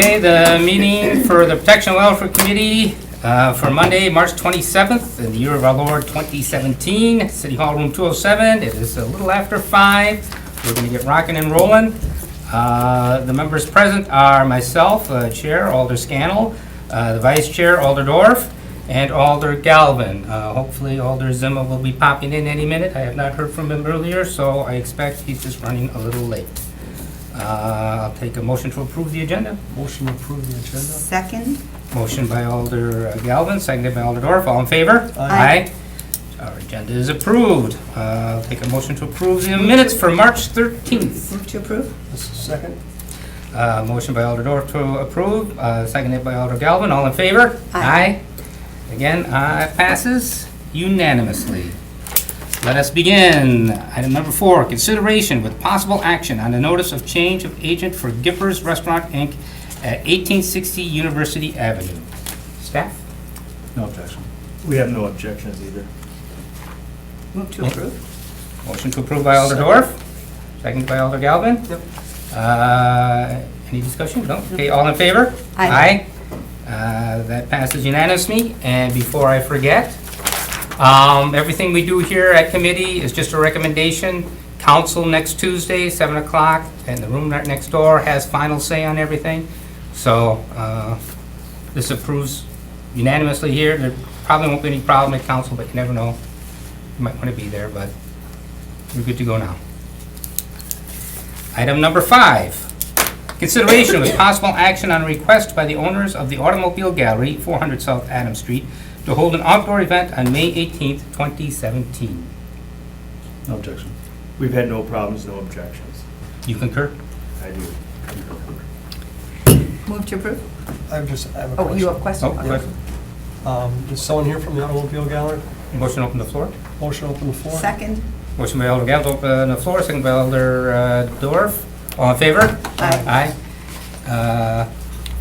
Okay, the meeting for the Protection and Welfare Committee for Monday, March 27th, in the year of our Lord 2017, City Hall Room 207. It is a little after 5. We're going to get rocking and rolling. The members present are myself, Chair Alder Scannell, the Vice Chair Alder Dorf, and Alder Galvin. Hopefully Alder Zimmer will be popping in any minute. I have not heard from him earlier, so I expect he's just running a little late. I'll take a motion to approve the agenda. Motion to approve the agenda. Second. Motion by Alder Galvin, seconded by Alder Dorf. All in favor? Aye. Our agenda is approved. I'll take a motion to approve the minutes for March 13th. Move to approve. This is second. Motion by Alder Dorf to approve, seconded by Alder Galvin. All in favor? Aye. Again, passes unanimously. Let us begin. Item number 4, consideration with possible action on the notice of change of agent for Gipper's Restaurant, Inc. at 1860 University Avenue. Staff? No objection. We have no objections either. Move to approve. Motion to approve by Alder Dorf, seconded by Alder Galvin. Yep. Any discussion? No? Okay, all in favor? Aye. That passes unanimously. And before I forget, everything we do here at committee is just a recommendation. Council next Tuesday, 7 o'clock, and the room right next door has final say on everything. So this approves unanimously here. There probably won't be any problem at council, but you never know. You might want to be there, but we're good to go now. Item number 5, consideration with possible action on a request by the owners of the Automobile Gallery, 400 South Adams Street, to hold an outdoor event on May 18th, 2017. No objection. We've had no problems, no objections. You concur? I do. Move to approve. I have a Oh, question. you have a question? Oh, Okay. question. Is someone here from the Automobile Gallery? Motion to open the floor. Motion to open the floor? Second. Motion by Alder Galvin to open the floor, second by Alder Dorf. All in favor? Aye. Aye.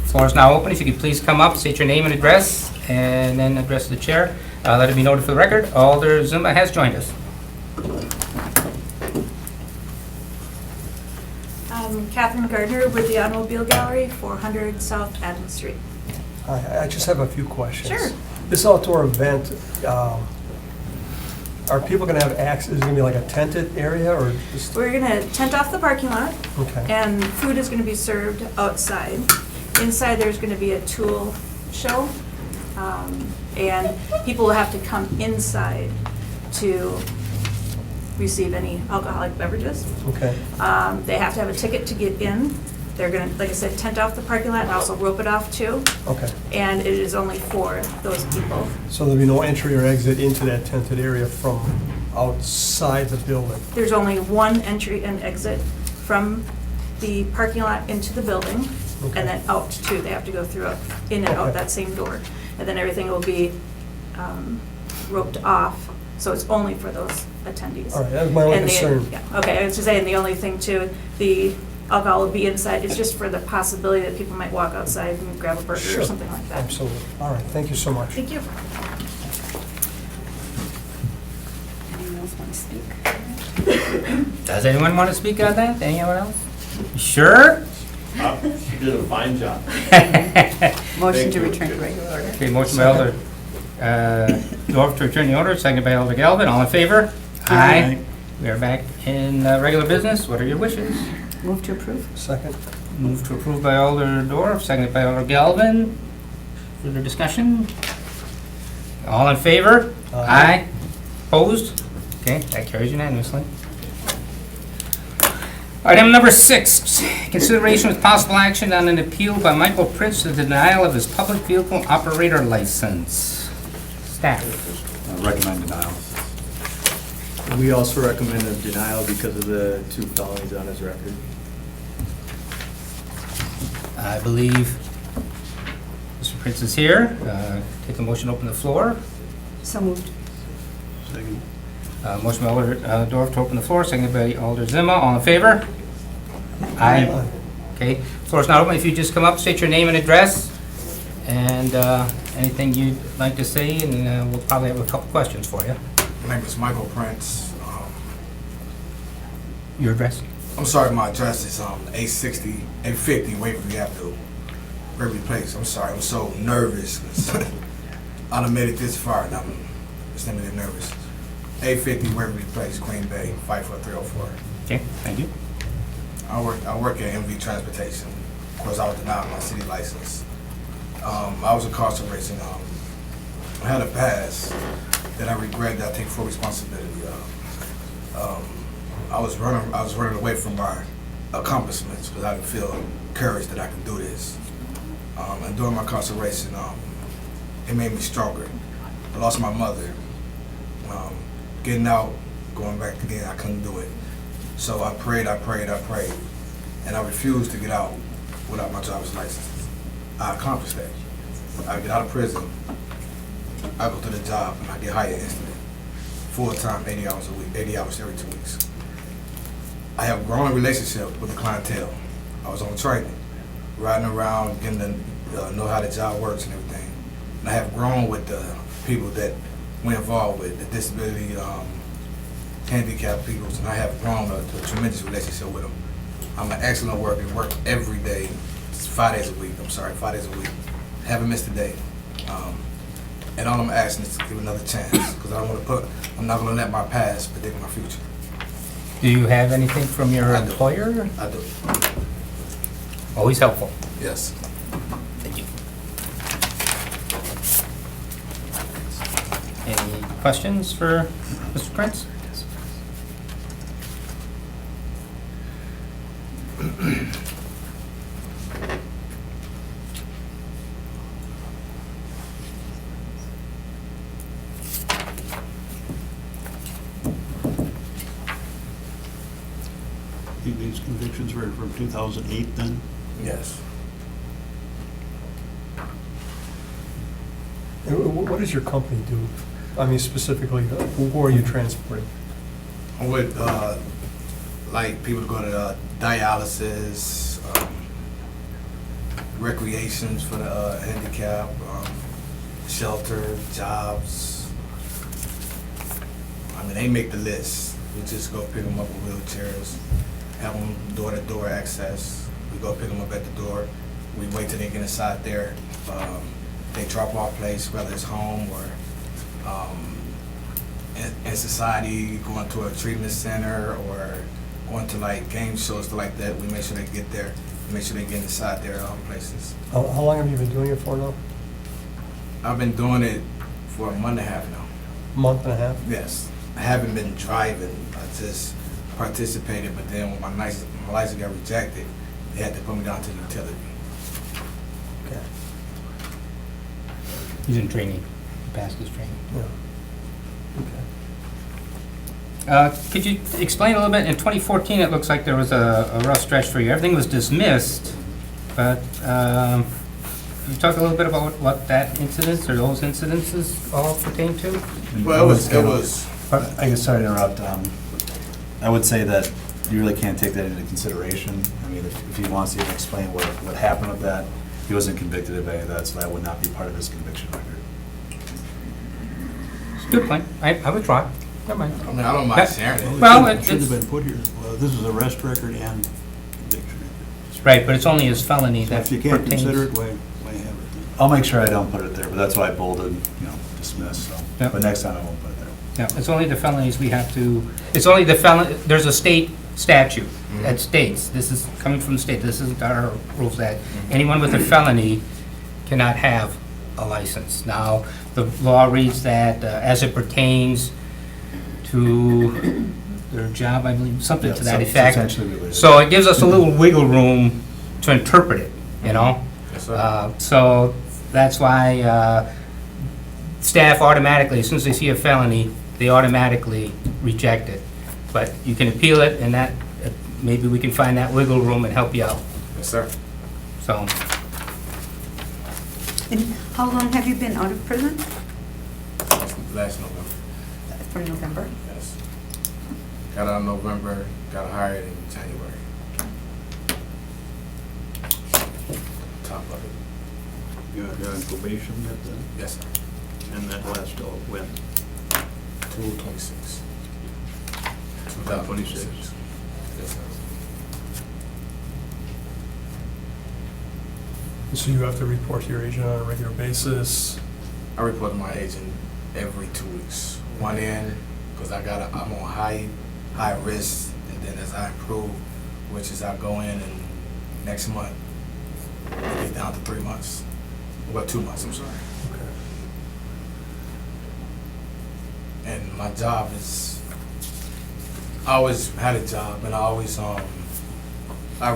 Floor is now open. If you could please come up, state your name and address, and then address the chair. Let it be noted for the record, Alder Zimmer has joined us. Catherine Gardner with the Automobile Gallery, 400 South Adams Street. I just have a few questions. Sure. This outdoor event, are people going to have access, is it going to be like a tented area or just, We're going to tent off the parking lot, okay. and food is going to be served outside. Inside, there's going to be a tool show, and people will have to come inside to receive any alcoholic beverages. Okay. They have to have a ticket to get in. They're going to, like I said, tent off the parking lot and also rope it off too, Okay. and it is only for those people. So there'll be no entry or exit into that tented area from outside the building? There's only one entry and exit from the parking lot into the building, Okay. and then out too. They have to go through, in and out Okay. that same door. And then everything will be roped off, so it's only for those attendees. All right, that was my only And the- concern. yeah, okay, I was just saying, the only thing too, the alcohol will be inside. It's just for the possibility that people might walk outside and grab a burger Sure. or something like that. Absolutely. All right, thank you so much. Thank you. Anyone else want to speak? Does anyone want to speak on that? Anyone else? Sure? You did a fine job. Motion to you. return to regular order. Okay, motion by Alder Dorf to return the order, seconded by Alder Galvin. All in favor? Aye. We are back in regular business. What are your wishes? Move to approve. Second? Move to approve by Alder Dorf, seconded by Alder Galvin. Further discussion? All in favor? Aye. Opposed? Okay, that carries unanimously. Item number 6, consideration with possible action on an appeal by Michael Prince to the denial of his public vehicle operator license. Staff. Recommend denial. We also recommend a denial because of the 2 felonies on his record. I believe Mr. Prince is here. Take a motion to open the floor. So moved. Second. Motion by Alder Dorf to open the floor, seconded by Alder Zimmer. All in favor? Aye. Okay, floor is now open. If you just come up, state your name and address, and anything you'd like to say, and we'll probably have a couple questions for you. My name is Michael Prince. Your address? I'm sorry, my address is 860, 850 Waverly Avenue, Waverly Place. I'm sorry, I'm so nervous. 'Cause I done made it this far and I'm just a little nervous. 850 Waverly Place, Queen Bay, 54304. Okay, thank you. I work at MV Transportation. Of course, I was denied my city license. I was incarcerated. I had a past that I regret, that I take full responsibility of. I was running away from my accomplishments because I didn't feel courage that I could do this. And during my incarceration, it made me stronger. I lost my mother. Getting out, going back again, I couldn't do it. So I prayed, and I refused to get out without my driver's license. I accomplished that. I get out of prison, I go to the job, and I get hired instantly. Full-time, 80 hours a week, 80 hours every 2 weeks. I have grown a relationship with the clientele. I was on training, riding around, getting to know how the job works and everything. And I have grown with the people that we're involved with, the disability, handicapped people, and I have grown a tremendous relationship with them. I'm an excellent worker, work every day, 5 days a week, 5 days a week. Haven't missed a day. And all I'm asking is to give another chance, because I'm not gonna let my past predict my future. Do you have anything from your I do. employer? I do, Always helpful. yes. Thank you. Any questions for Mr. Prince? These convictions were from 2008 then? Yes. What does your company do? I mean, specifically, who are you transporting? I'm with, like, people to go to dialysis, recreations for the handicapped, shelter, jobs. I mean, they make the list. We just go pick them up with wheelchairs, have them door-to-door access. We go pick them up at the door. We wait till they get inside there. They drop off place, whether it's home or in society, going to a treatment center or going to like game shows, stuff like that. We make sure they get there, make sure they get inside their places. How long have you been doing it for now? I've been doing it for a month and a half now. Month and a half? Yes. I haven't been driving. I just participated, but then when my license got rejected, they had to put me down to utility. Okay. He's in training. He passed his training. Yeah. Okay. Could you explain a little bit? In 2014, it looks like there was a rough stretch for you. Everything was dismissed, but can you talk a little bit about what that incident or those incidences all pertain to? Well, it was. I guess, sorry to interrupt. I would say that you really can't take that into consideration. I mean, if he wants to even explain what happened with that, he wasn't convicted of any of that, so that would not be part of his conviction record. Good point. I withdraw. Never mind. I mean, I don't mind sharing it. Well, It should it's, have been put here. Well, this is arrest record and conviction record. right, but it's only his felony So that if you can't pertains. consider it, why have it then? I'll make sure I don't put it there, but that's why I bolded, dismiss, so. Yep. But next time I won't put it there. Yeah, it's only the felonies we have to, it's only the felon, there's a state statute that states, this is coming from the state, this isn't our rules, that anyone with a felony cannot have a license. Now, the law reads that as it pertains to their job, I believe, something to that effect. Substantially related. So it gives us a little wiggle room to interpret it, you know? Yes, sir. So that's why staff automatically, as soon as they see a felony, they automatically reject it. But you can appeal it, and that, maybe we can find that wiggle room and help you out. Yes, sir. So, And how long have you been out of prison? Last November. From November? Yes. Got out in November, got hired in January. Top of it. You're on probation yet then? Yes, sir. And that lasts till when? 2/26. 2026. Yes, sir. So you have to report to your agent on a regular basis? I report to my agent every 2 weeks. One in, because I'm on high risk, and then as I improve, which is I go in and next month, I get down to 3 months. Well, 2 months, I'm sorry. Okay. And my job is, I always had a job, and I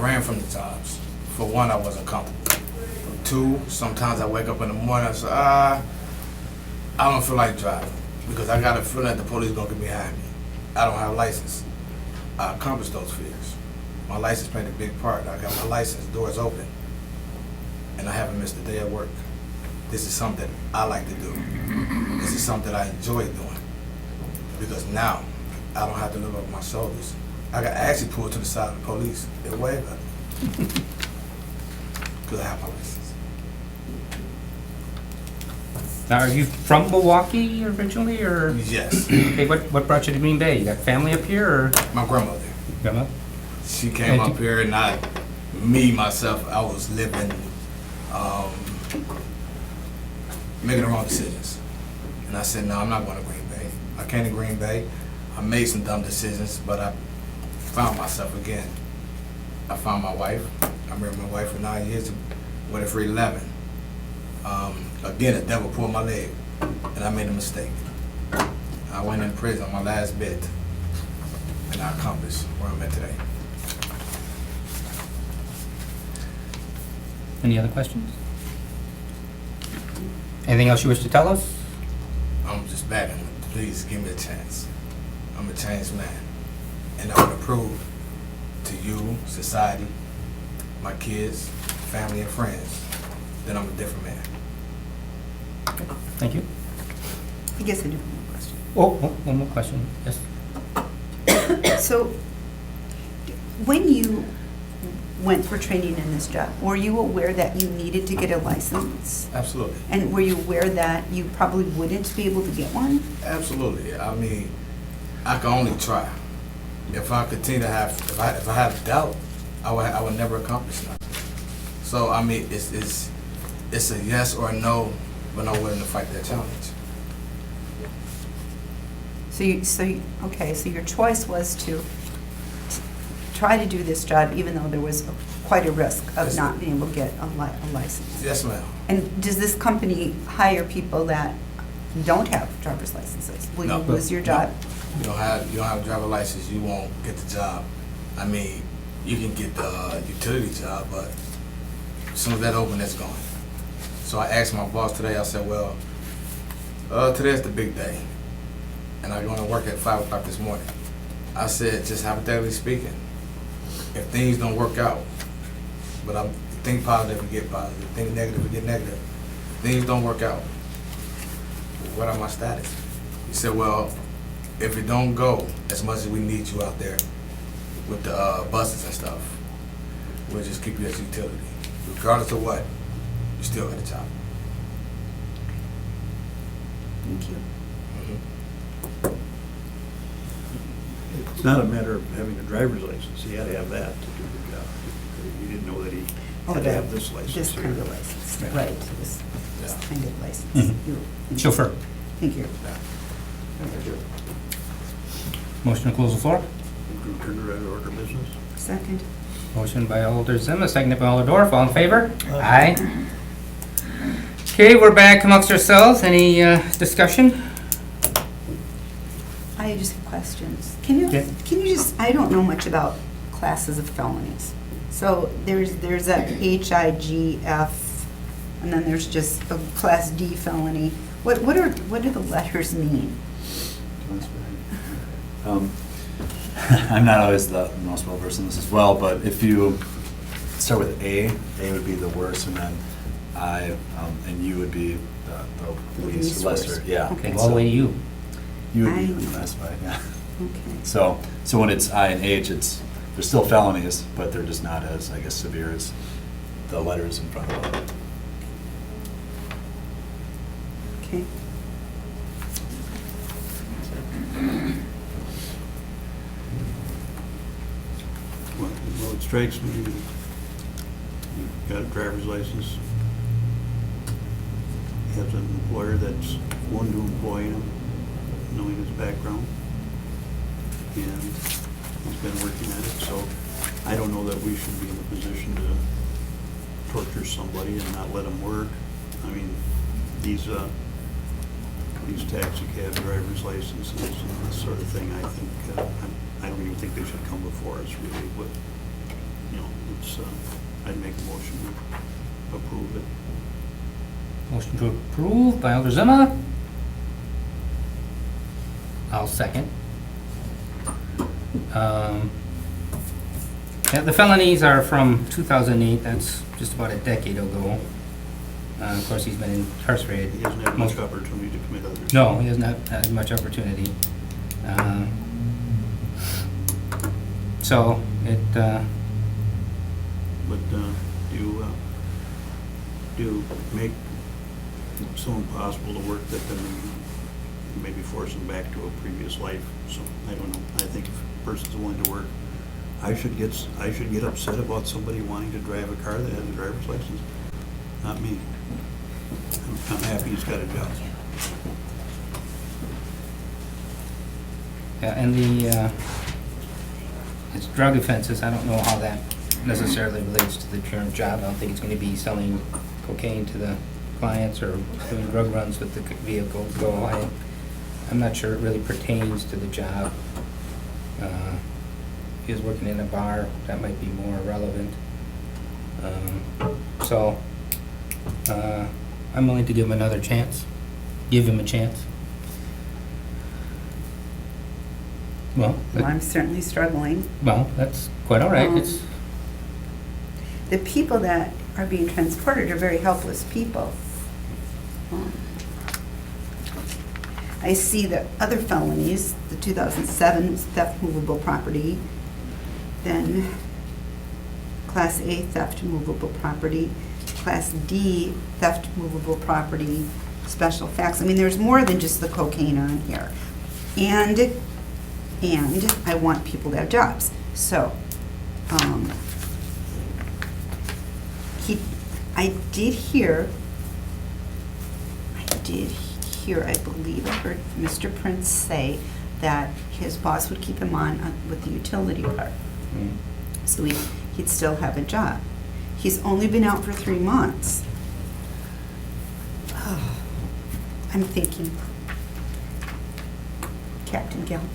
ran from the jobs. For one, I wasn't comfortable. For two, sometimes I wake up in the morning and say, I don't feel like driving, because I got a feeling that the police gonna get behind me. I don't have a license. I accomplished those fears. My license played a big part. I got my license, doors open, and I haven't missed a day at work. This is something that I like to do. This is something that I enjoy doing, because now I don't have to live up my shoulders. I actually pulled to the side of the police. They waved at me. Because I have my license. Now, are you from Milwaukee originally, or? Yes. Okay, what brought you to Green Bay? You got family up here, or? My grandmother. Grandma? She came up here, and myself, I was living, making the wrong decisions. And I said, no, I'm not going to Green Bay. I came to Green Bay. I made some dumb decisions, but I found myself again. I found my wife. I married my wife for 9 years, with her for 11. Again, the devil pulled my leg, and I made a mistake. I went in prison on my last bit, and I accomplished where I'm at today. Any other questions? Anything else you wish to tell us? I'm just begging, please give me a chance. I'm a changed man, and I want to prove to you, society, my kids, family, and friends that I'm a different man. Thank you. I guess I do have one question. Oh, one more question. Yes. So, when you went for training in this job, were you aware that you needed to get a license? Absolutely. And were you aware that you probably wouldn't be able to get one? Absolutely. I mean, I can only try. If I continue to have, if I have doubt, I would never accomplish nothing. So I mean, it's a yes or a no, but I'm willing to fight that challenge. Okay, so your choice was to try to do this job even though there was quite a risk of Yes. not being able to get a license. Yes, ma'am. And does this company hire people that don't have driver's licenses? Will No. you lose your job? You don't have a driver license, you won't get the job. I mean, you can get the utility job, but as soon as that open, it's gone. So I asked my boss today, I said, well, today's the big day, and I'm going to work at 5 o'clock this morning. I said, just hypothetically speaking, if things don't work out, but I'm think positive and get positive, think negative and get negative, things don't work out, what are my status? He said, well, if it don't go as much as we need you out there with the buses and stuff, we'll just keep you as utility. Regardless of what, you still got a job. Thank you. It's not a matter of having a driver's license. He had to have that to do the job. You didn't know that he had to have this license. This kind of license, Yeah. right, this Yeah. kind of license. Mhm. Chauffeur. Thank you. Motion to close the floor. Move to return to regular order business. Second. Motion by Alder Zima, seconded by Alder Dorf. All in favor? Aye. Okay, we're back amongst ourselves. Any discussion? I just have questions. Can you Yeah. just, I don't know much about classes of felonies. So there's a HIGF, and then there's just a Class D felony. What do the letters mean? I'm not always the most well-versed in this as well, but if you start with A would be the worst, and then I, and U would be the least, Least lesser, worst. yeah. Okay, all the way to you. U would be I- classified, yeah. Okay. So when it's I and H, they're still felonies, but they're just not as, I guess, severe as the letters in front of them. Okay. Well, it strikes me, you've got a driver's license, has an employer that's willing to employ him, knowing his background. And he's been working at it, so I don't know that we should be in a position to torture somebody and not let them work. I mean, these taxi cab driver's licenses and this sort of thing, I think, I don't even think they should come before us really, but, you know, it's, I'd make a motion to approve it. Motion to approve by Alder Zima. I'll second. Yeah, the felonies are from 2008, that's just about a decade ago. Of course, he's been incarcerated. He hasn't had much opportunity to commit others. No, he hasn't had much opportunity. So, it, But do you make someone possible to work that then maybe force them back to a previous life? So, I don't know. I think if a person's willing to work, I should get upset about somebody wanting to drive a car that has a driver's license. Not me. I'm happy he's got a job. yeah, and the, it's drug offenses, I don't know how that necessarily relates to the current job. I don't think it's gonna be selling cocaine to the clients or doing drug runs with the vehicles, so I'm not sure it really pertains to the job. If he was working in a bar, that might be more relevant. So, I'm willing to give him another chance, give him a chance. Well, I'm certainly struggling. well, that's quite all right, it's, The people that are being transported are very helpless people. I see the other felonies, the 2007 theft movable property, then Class A theft movable property, Class D theft movable property, special facts. I mean, there's more than just the cocaine on here. And I want people to have jobs. So, I did hear, I believe I heard Mr. Prince say that his boss would keep him on with the utility part. mm, So he'd still have a job. He's only been out for 3 months. I'm thinking, Captain Galvin.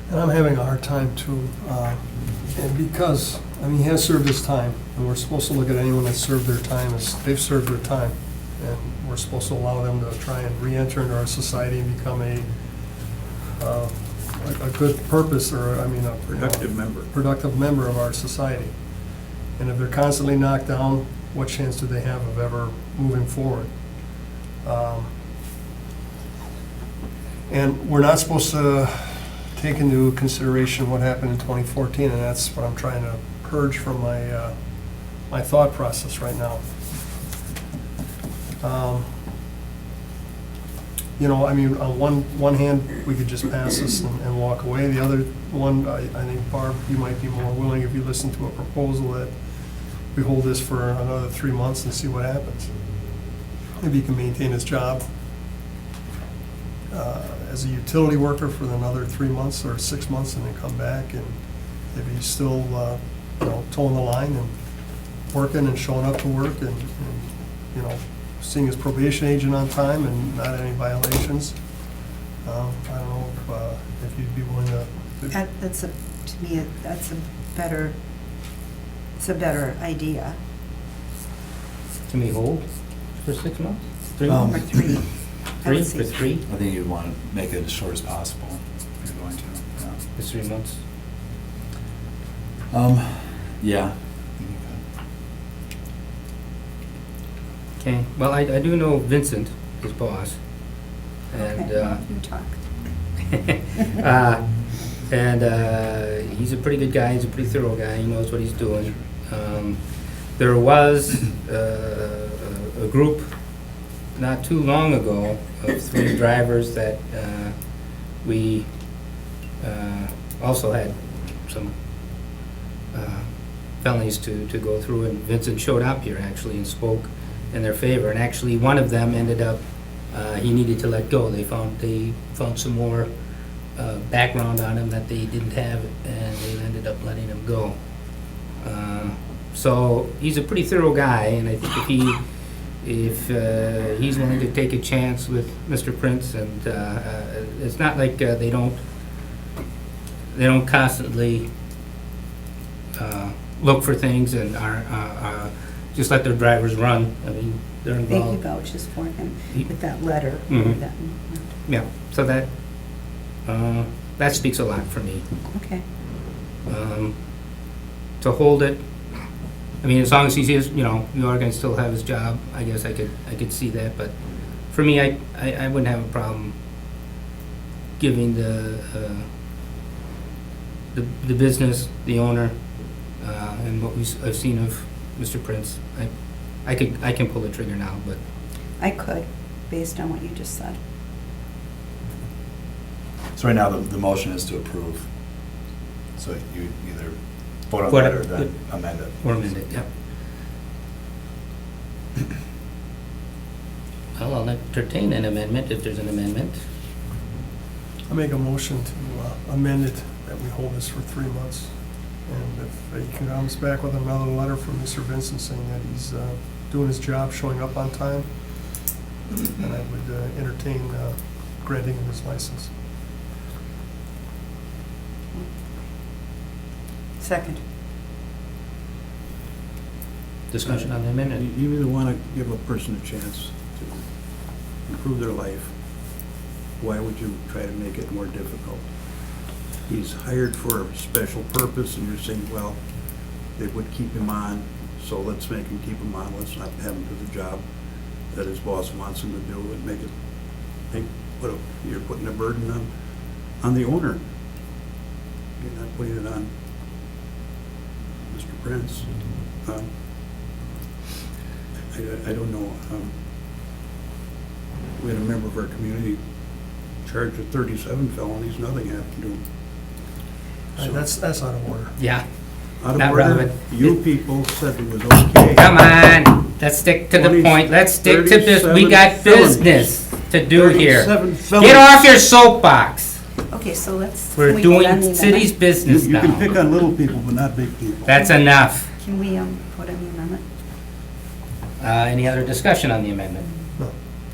And I'm having a hard time too, and because, I mean, he has served his time, and we're supposed to look at anyone that's served their time as, they've served their time, and we're supposed to allow them to try and re-enter into our society and become a good purpose, or, I mean, a productive member of our society. And if they're constantly knocked down, what chance do they have of ever moving forward? And we're not supposed to take into consideration what happened in 2014, and that's what I'm trying to purge from my my thought process right now. You know, I mean, on one hand, we could just pass this and walk away. The other one, I think, Barb, you might be more willing if you listen to a proposal that we hold this for another 3 months and see what happens. Maybe he can maintain his job as a utility worker for another 3 months or 6 months, and then come back, and if he's still, you know, towing the line and working and showing up to work and you know, seeing his probation agent on time and not any violations. I don't know if you'd be willing to. That's to me, that's a better idea. can we hold for 6 months? 3 Um, months? Or 3. I would 3 say for 3? I think you'd want to make it as short as possible if you're going to. Yeah. It's 3 months. Yeah. Okay, well, I do know Vincent, his boss, and, Okay, you talk. and he's a pretty good guy, he's a pretty thorough guy, he knows what he's doing. There was a group not too long ago of 3 drivers that we also had some felonies to go through, and Vincent showed up here actually and spoke in their favor. And actually, one of them ended up, he needed to let go. They found some more background on him that they didn't have, and they ended up letting him go. So he's a pretty thorough guy, and I think if he's willing to take a chance with Mr. Prince, and it's not like they don't constantly look for things and are just let their drivers run. I mean, they're Thank you involved. vouches for him with that letter. Mhm. That- Yeah, so that speaks a lot for me. Okay. To hold it, I mean, as long as he's, you know, York can still have his job, I guess I could see that, but for me, I wouldn't have a problem giving the business, the owner, and what I've seen of Mr. Prince. I can pull the trigger now, but I could, based on what you just said. So right now, the motion is to approve. So you either vote on Vote that it- or then amend it. or amend it, yep. Well, I'll entertain an amendment if there's an amendment. I make a motion to amend it, that we hold this for 3 months. And if he comes back with another letter from Mr. Vincent saying that he's doing his job, showing up on time, then I would entertain granting him his license. Second. Discussion on the amendment. You either want to give a person a chance to improve their life. Why would you try to make it more difficult? He's hired for a special purpose, and you're saying, well, they would keep him on, so let's make him keep him on. Let's not have him do the job that his boss wants him to do and make it, you're putting a burden on the owner. You're not putting it on Mr. Prince. I don't know. We had a member of our community charged with 37 felonies, nothing happened to him. So, That's out of order. Yeah, out of not order, relevant. you people said it was okay. come on, let's stick to the 20, point. Let's stick to this. We 37 got felonies. business to do here. 37 felonies. Get off your soapbox. Okay, so let's. We're can we vote on doing the city's amendment? business You can pick now. on little people, but not big people. That's enough. Can we vote on the amendment? Any other discussion on the amendment?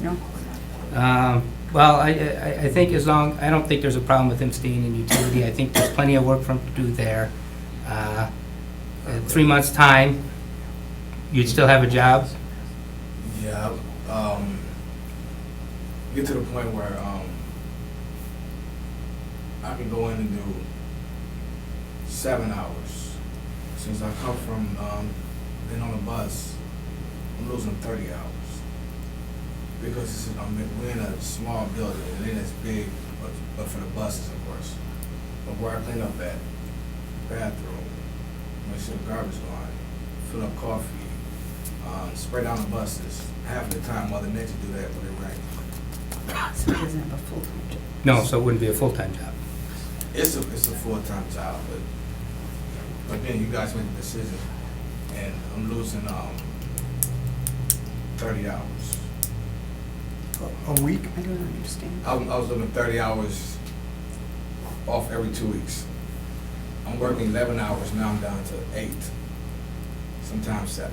No? Well, I think I don't think there's a problem with him staying in utility. I think there's plenty of work for him to do there. In 3 months' time, you'd still have a job? Yeah, get to the point where, I can go in and do 7 hours. Since I come from, being on a bus, I'm losing 30 hours. Because we're in a small building, it ain't as big, but for the buses, of course. But where I clean up at, bathroom, make sure the garbage gone, fill up coffee, spray down the buses. Half the time, Mother Nature do that when it rains. So he doesn't have a full-time job. No, so it wouldn't be a full-time job. It's a full-time job, but again, you guys make the decision, and I'm losing 30 hours. A week? I don't understand. I was living 30 hours off every 2 weeks. I'm working 11 hours, now I'm down to 8, sometimes 7.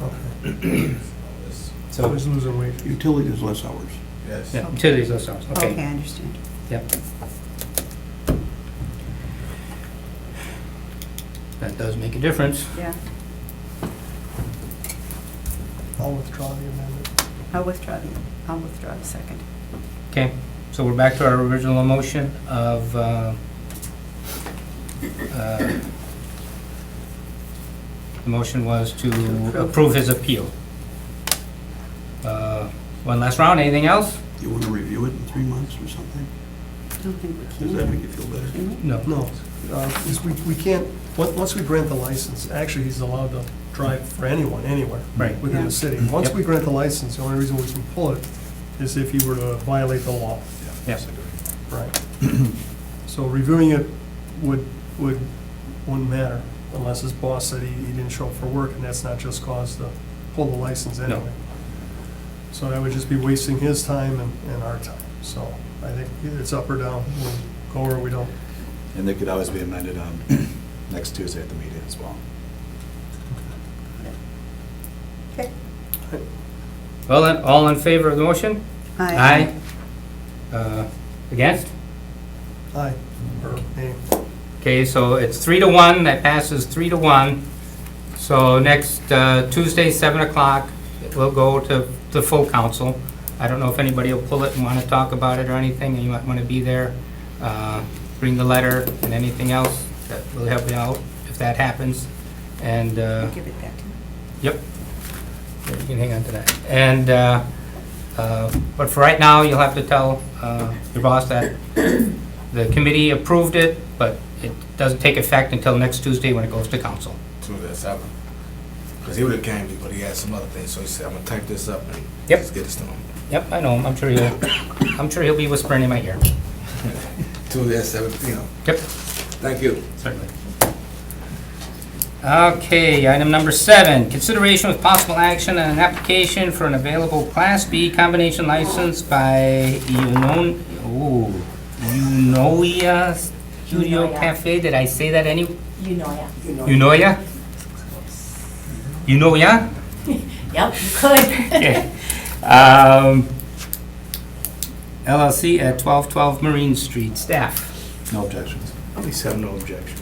Okay. So I was losing weight. Utility is less hours. yes. Yeah, utilities, those hours, Okay, okay. I understand. Yep. That does make a difference. Yeah, I'll withdraw the amendment. I'll withdraw the second. Okay, so we're back to our original motion of, the motion was to approve his appeal. One last round, anything else? You want to review it in 3 months or something? I don't think we Does can. that make you feel better? Can we? No. No, we can't, once we grant the license, actually, he's allowed to drive for anyone, anywhere. Right. Within Yeah. the city. Once we grant the license, the only reason we can pull it is if he were to violate the law. Yes. Right. So reviewing it wouldn't matter unless his boss said he didn't show up for work, and that's not just cause to pull the license No. anyway. So that would just be wasting his time and our time. So I think either it's up or down. We'll go or we don't. And they could always be amended on next Tuesday at the meeting as well. Okay. Well, then, all in favor of the motion? Aye. Against? Aye. Or nay. Okay, so it's 3-1, that passes 3-1. So next Tuesday, 7 o'clock, it will go to the full council. I don't know if anybody will pull it and want to talk about it or anything, and you might want to be there. Bring the letter and anything else that will help you out if that happens. And, Give it back to me. yep, yeah, you can hang on to that. And, but for right now, you'll have to tell your boss that the committee approved it, but it doesn't take effect until next Tuesday when it goes to council. To the 7th. Because he would have came, but he had some other things, so he said, I'm gonna type this up and Yep. just get this to him. Yep, I know him. I'm sure he'll be whispering in my ear. Tuesday at 7 p.m. Yep, Thank you. certainly. Okay, item number 7, consideration with possible action on an application for an available Class B combination license by Unoya Studio Unoya. Cafe. Did I say that any? You know, yeah. Unoya? Unoya? Yep, you could. Okay. LLC at 1212 Marine Street. Staff, No objections. At least have no objections.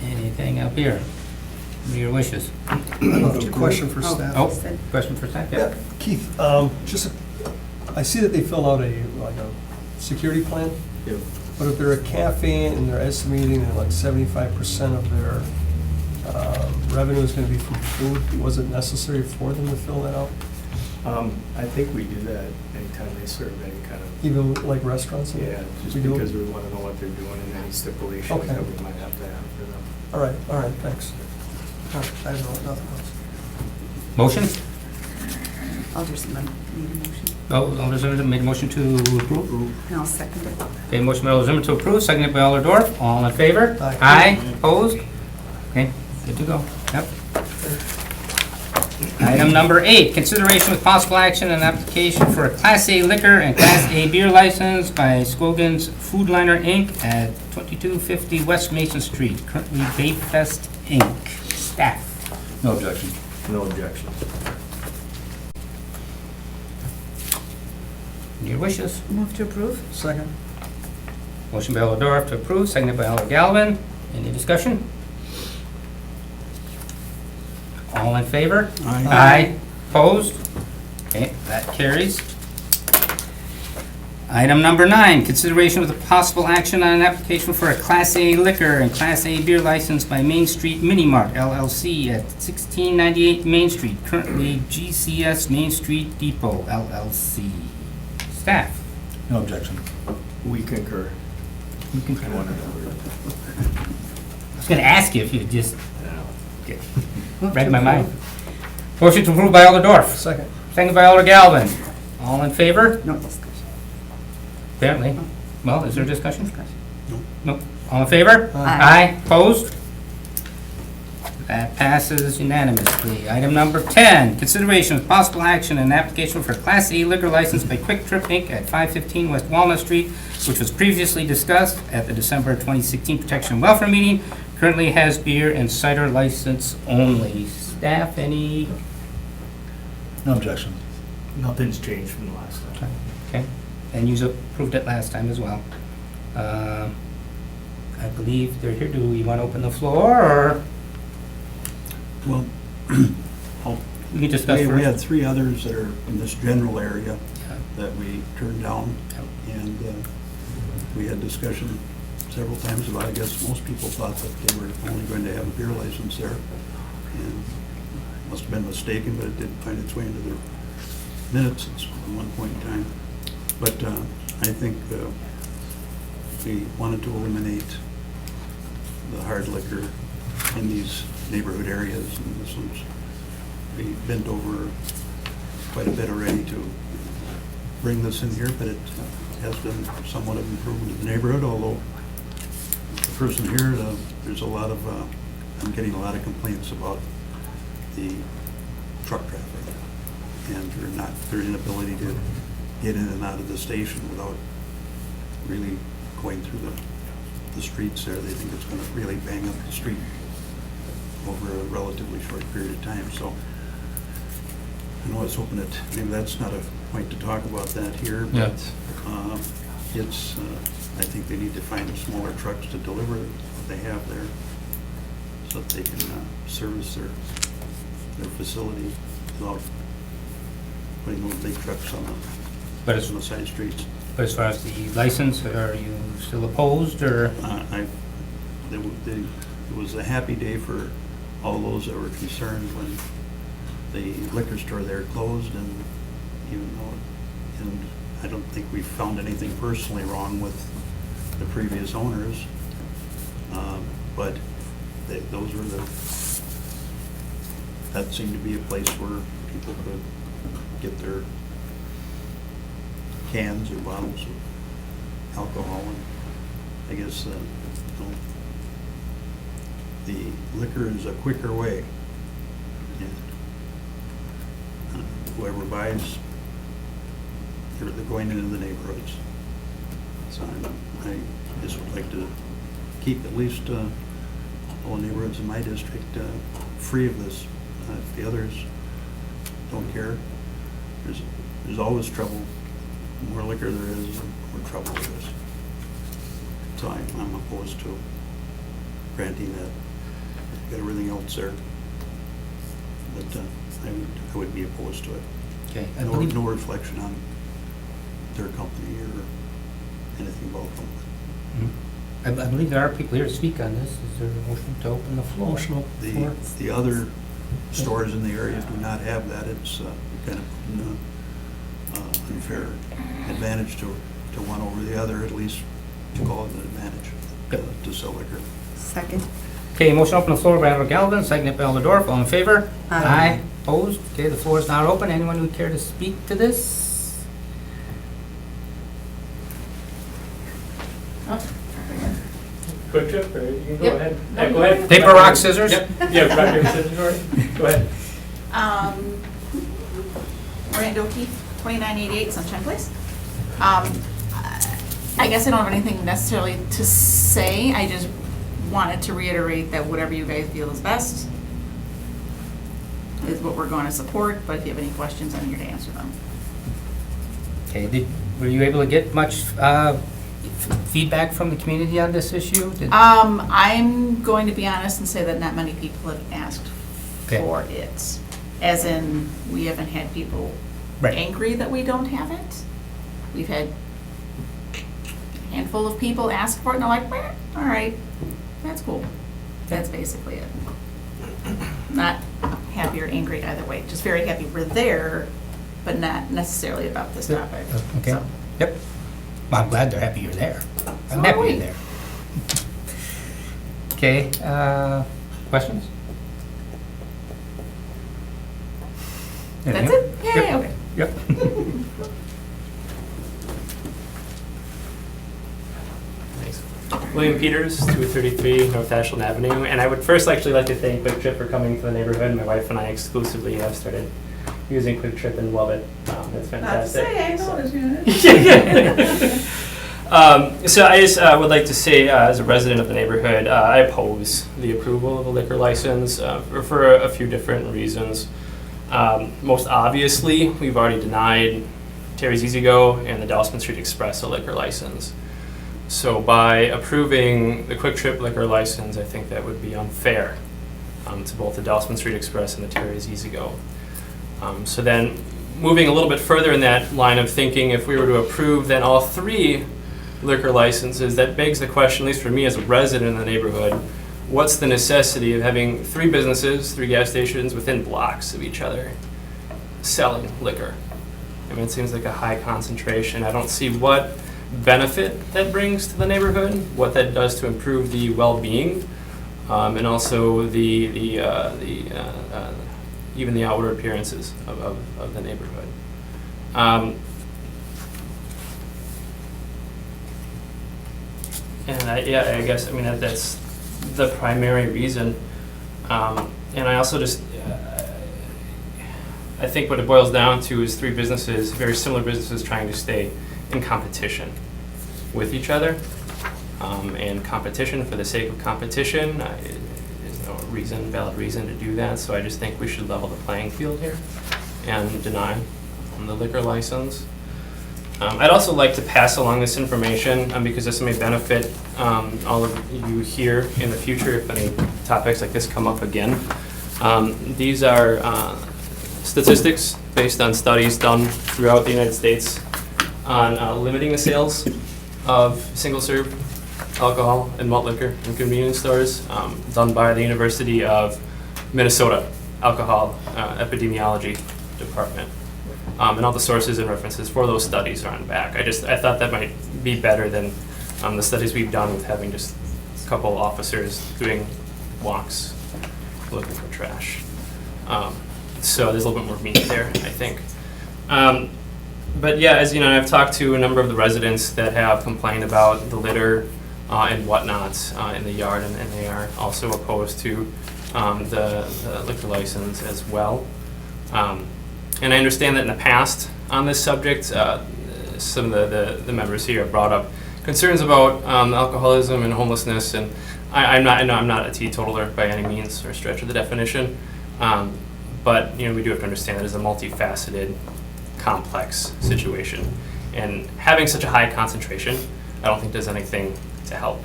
anything up here? What are your wishes? Another question for staff. Oh, question for staff? Yeah, Keith, I see that they fill out a security plan, Yep. but if they're a cafe and they're estimating that like 75% of their revenue is gonna be from food, was it necessary for them to fill that out? I think we do that anytime they serve any kind of, Even like restaurants? yeah, just We do? because we want to know what they're doing and any stipulations Okay. that we might have to have for them. All right, thanks. All right, I have nothing else. Motion? Alderson made a motion. Oh, Alder made a motion to approve. And I'll second it. Okay, motion by Alder Zimmer to approve, seconded by Alder Dorf. All in favor? Aye. Aye, opposed? Okay, good to go. Yep. Item number 8, consideration with possible action and application for a Class A liquor and Class A beer license by Scogan's Food Liner Inc. at 2250 West Mason Street, currently Vape Fest Inc. Staff. No objections. No objections. Your wishes. Move to approve? Second? Motion by Alder Dorf to approve, seconded by Alder Galvin. Any discussion? All in favor? Aye. Opposed? Okay, that carries. Item number 9, consideration with a possible action on an application for a Class A liquor and Class A beer license by Main Street Mini Mart LLC at 1698 Main Street, currently GCS Main Street Depot LLC. Staff? No objection. We concur. You can. I wondered if we were- I was gonna ask you if you just Yeah. Move read to my approve. mind. Motion to approve by Alder Dorf, Second. seconded by Alder Galvin. All in favor? No discussion. Apparently. Well, is there discussion? No. No. All in favor? Aye. Opposed? That passes unanimously. Item number 10, consideration with possible action and application for a Class A liquor license by Quick Trip Inc. at 515 West Walnut Street, which was previously discussed at the December 2016 Protection and Welfare meeting. Currently has beer and cider license only. Staff, any? No objection. Nothing's changed from the last time. Okay, and you approved it last time as well. I believe they're here. Do we want to open the floor, or Well, we can discuss we first? had 3 others that are in this general area that we turned down. And we had discussion several times about, I guess most people thought that they were only going to have a beer license there. And must have been mistaken, but it did find its way into the minutes at one point in time. But I think we wanted to eliminate the hard liquor in these neighborhood areas. And this one's, we bent over quite a bit already to bring this in here, but it has been somewhat of an improvement in the neighborhood, although the person here, there's a lot of, I'm getting a lot of complaints about the truck traffic. And there's an ability to get in and out of the station without really going through the streets there. They think it's gonna really bang up the street over a relatively short period of time, so I know I was hoping that, maybe that's not a point to talk about that here, Yeah. but I think they need to find smaller trucks to deliver what they have there, so that they can service their facility without putting those big trucks on But as, the side streets. but as far as the license, are you still opposed, or? It was a happy day for all those that were concerned when the liquor store there closed, and even though, and I don't think we found anything personally wrong with the previous owners, but those were that seemed to be a place where people could get their cans or bottles of alcohol, and I guess, the liquor is a quicker way. And whoever buys, they're going into the neighborhoods. So I just would like to keep at least all the neighborhoods in my district free of this. If the others don't care, there's always trouble. The more liquor there is, the more trouble there is. So I'm opposed to granting that. Got everything else there, but I would be opposed to it. Okay, I No believe, reflection on their company or anything about them. I believe there are people here to speak on this. Is there a motion to open the floor? Motion for it. The other stores in the area do not have that. It's kind of an unfair advantage to one over the other, at least to call it an advantage to sell liquor. Second. Okay, motion open the floor by Alder Galvin, seconded by Alder Dorf. All in favor? Aye. Opposed? Okay, the floor is now open. Anyone who would care to speak to this? Quick trip, or you can go Yep. ahead. Yeah, go ahead. Paper, rock, scissors? Yep, yeah, rock, paper, scissors, Rory. Go ahead. Miranda O'Keefe, 2988 Sunshine Place. I guess I don't have anything necessarily to say. I just wanted to reiterate that whatever you guys feel is best is what we're going to support, but if you have any questions, I'm here to answer them. Okay, were you able to get much feedback from the community on this issue? I'm going to be honest and say that not many people have asked Okay. for it. As in, we haven't had people Right. angry that we don't have it. We've had a handful of people ask for it and they're like, "Meh, all right, that's cool." That's basically it. Not happy or angry either way, just very happy we're there, but not necessarily about this topic. Okay, So, yep. Well, I'm glad they're happy you're there. I'm So happy are you're we. there. Okay, questions? That's it? Yay, Yep. okay. Yep. Thanks. William Peters, 233 North Ashland Avenue, and I would first actually like to thank Quick Trip for coming to the neighborhood. My wife and I exclusively have started using Quick Trip and love it. It's fantastic. So I just would like to say, as a resident of the neighborhood, I oppose the approval of a liquor license for a few different reasons. Most obviously, we've already denied Terry's Easy Go and the Dousman Street Express a liquor license. So by approving the Quick Trip liquor license, I think that would be unfair to both the Dousman Street Express and the Terry's Easy Go. So then, moving a little bit further in that line of thinking, if we were to approve then all three liquor licenses, that begs the question, at least for me as a resident in the neighborhood, what's the necessity of having three businesses, three gas stations within blocks of each other selling liquor? I mean, it seems like a high concentration. I don't see what benefit that brings to the neighborhood, what that does to improve the well-being, and also even the outward appearances of the neighborhood. And I guess, I mean, that's the primary reason. And I also just, I think what it boils down to is three businesses, very similar businesses, trying to stay in competition with each other. And competition for the sake of competition is no valid reason to do that. So I just think we should level the playing field here and deny the liquor license. I'd also like to pass along this information because this may benefit all of you here in the future if any topics like this come up again. These are statistics based on studies done throughout the United States on limiting the sales of single-serve alcohol and malt liquor in convenience stores, done by the University of Minnesota Alcohol Epidemiology Department. And all the sources and references for those studies are on back. I thought that might be better than the studies we've done with having just a couple officers doing walks looking for trash. So there's a little bit more meat there, I think. But yeah, as you know, I've talked to a number of the residents that have complained about the litter and whatnot in the yard, and they are also opposed to the liquor license as well. And I understand that in the past on this subject, some of the members here have brought up concerns about alcoholism and homelessness, and I'm not a teetotaler by any means or stretch of the definition, but we do have to understand that it's a multifaceted, complex situation, and having such a high concentration, I don't think does anything to help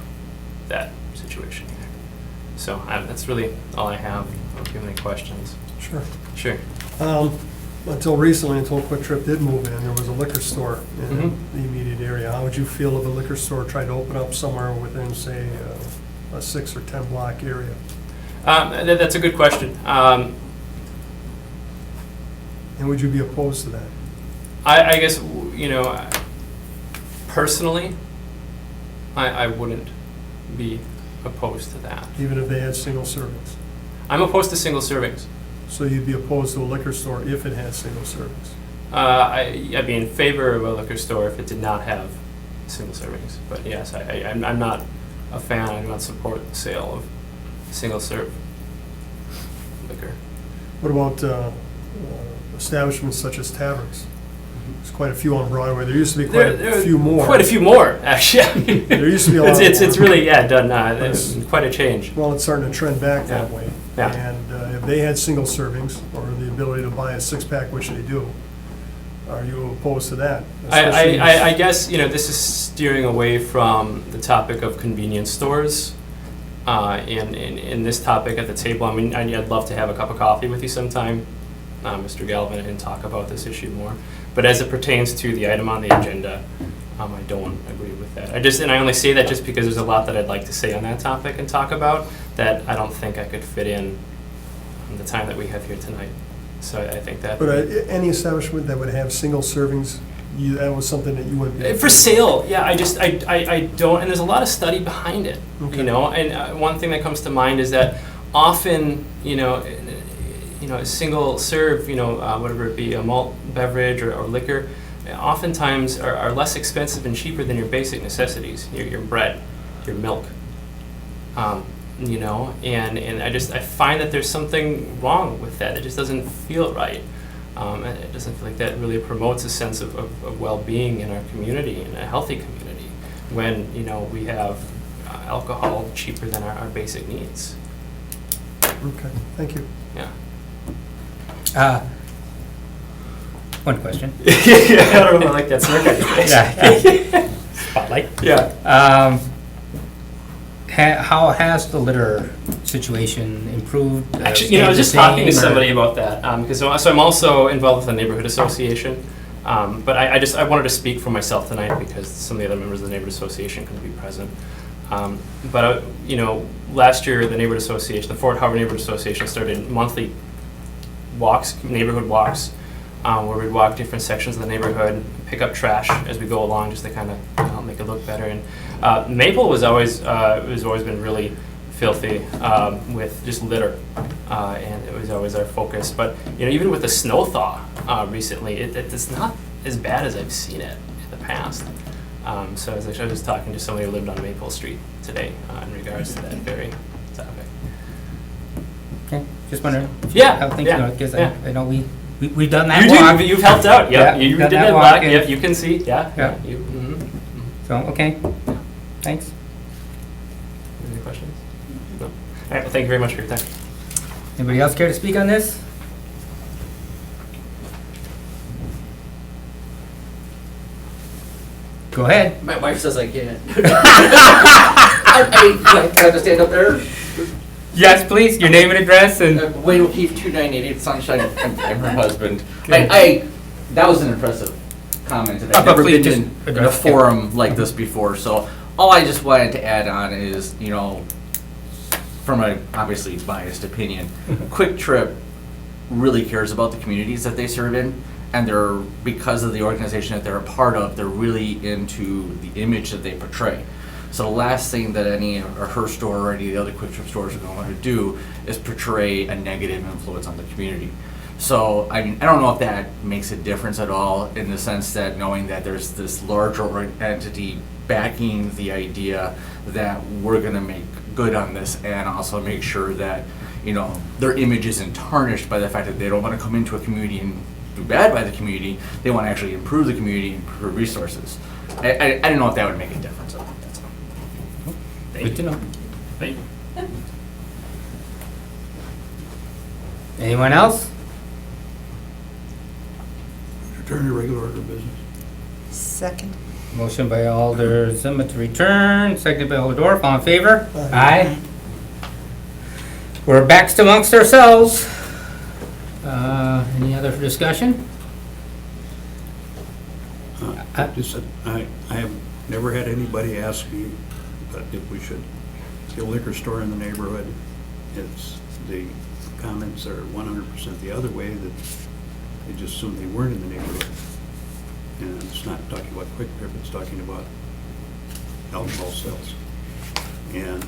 that situation either. So that's really all I have. I don't have any questions. Sure. Sure. Until recently, until Quick Trip did move in, there was a liquor store in Mhm. the immediate area. How would you feel if a liquor store tried to open up somewhere within, say, a 6 or 10 block area? That's a good question. And would you be opposed to that? I guess, personally, I wouldn't be opposed to that. Even if they had single servings? I'm opposed to single servings. So you'd be opposed to a liquor store if it had single servings? I'd be in favor of a liquor store if it did not have single servings. But yes, I'm not a fan. I do not support the sale of single serve liquor. What about establishments such as taverns? There's quite a few on Broadway. There used to be quite a few more. Quite a few more, actually. There used to be a lot It's more. really, done. It's quite a change. Well, it's starting to trend back that Yeah. way. Yeah. And if they had single servings or the ability to buy a six-pack, which they do, are you opposed to that? Especially- I guess, this is steering away from the topic of convenience stores. In this topic at the table, I'd love to have a cup of coffee with you sometime, Mr. Galvin, and talk about this issue more. But as it pertains to the item on the agenda, I don't agree with that. And I only say that just because there's a lot that I'd like to say on that topic and talk about that I don't think I could fit in the time that we have here tonight. So I think that. But any establishment that would have single servings, that was something that you wouldn't be. For sale, yeah, I don't, and there's a lot of study behind it, Okay. and one thing that comes to mind is that often, a single serve, whatever it be, a malt beverage or liquor, oftentimes are less expensive and cheaper than your basic necessities, your bread, your milk, and I find that there's something wrong with that. It just doesn't feel right. And it doesn't feel like that really promotes a sense of well-being in our community, in a healthy community, when we have alcohol cheaper than our basic needs. Okay, thank you. Yeah. One question. I don't know, I like that smirk on your face. Yeah. Spotlight. Yeah. How has the litter situation improved? Actually, I was just talking to somebody about that, because so I'm also involved with the neighborhood association, but I wanted to speak for myself tonight because some of the other members of the neighborhood association couldn't be present. But last year the neighborhood association, the Fort Howard Neighborhood Association, started monthly walks, neighborhood walks, where we'd walk different sections of the neighborhood, pick up trash as we go along, just to kind of make it look better. And Maple was always been really filthy with just litter, and it was always our focus. But even with the snow thaw recently, it's not as bad as I've seen it in the past. So I was just talking to somebody who lived on Maple Street today in regards to that very topic. Okay, just wondering Yeah, how things yeah, go, because yeah. I know we We've done that You walk. do, you've helped out, yeah, Yeah, you done did that that walk walk, and- yeah, you can see, yeah. Yeah. You, mhm. So, okay, thanks. Any questions? No? All right, well, thank you very much for your time. Anybody else care to speak on this? Go ahead. My wife says I can't. Can I just stand up there? Yes, please, your name and address and, Wayne O'Keefe, 2988 Sunshine. I'm her husband. Okay. That was an impressive comment, and Oh, I've but never please been just in a address, yeah. forum like this before, so all I just wanted to add on is, from a obviously biased opinion, Quick Trip really cares about the communities that they serve in, and they're, because of the organization that they're a part of, they're really into the image that they portray. So the last thing that any, or her store or any of the other Quick Trip stores are going to want to do is portray a negative influence on the community. So, I mean, I don't know if that makes a difference at all in the sense that knowing that there's this larger entity backing the idea that we're going to make good on this and also make sure that, their image isn't tarnished by the fact that they don't want to come into a community and do bad by the community. They want to actually improve the community and improve resources. I don't know if that would make a difference. That's all. good to know. Thank you. Anyone else? Return to regular order of business. Second. Motion by Alder Zima to return, seconded by Alder Dorf, all in favor? Aye. We're back amongst ourselves. Any other discussion? I have never had anybody ask me if we should get a liquor store in the neighborhood. It's, the comments are 100% the other way, that they just assumed they weren't in the neighborhood. And it's not talking about Quick Trip, it's talking about alcohol sales. And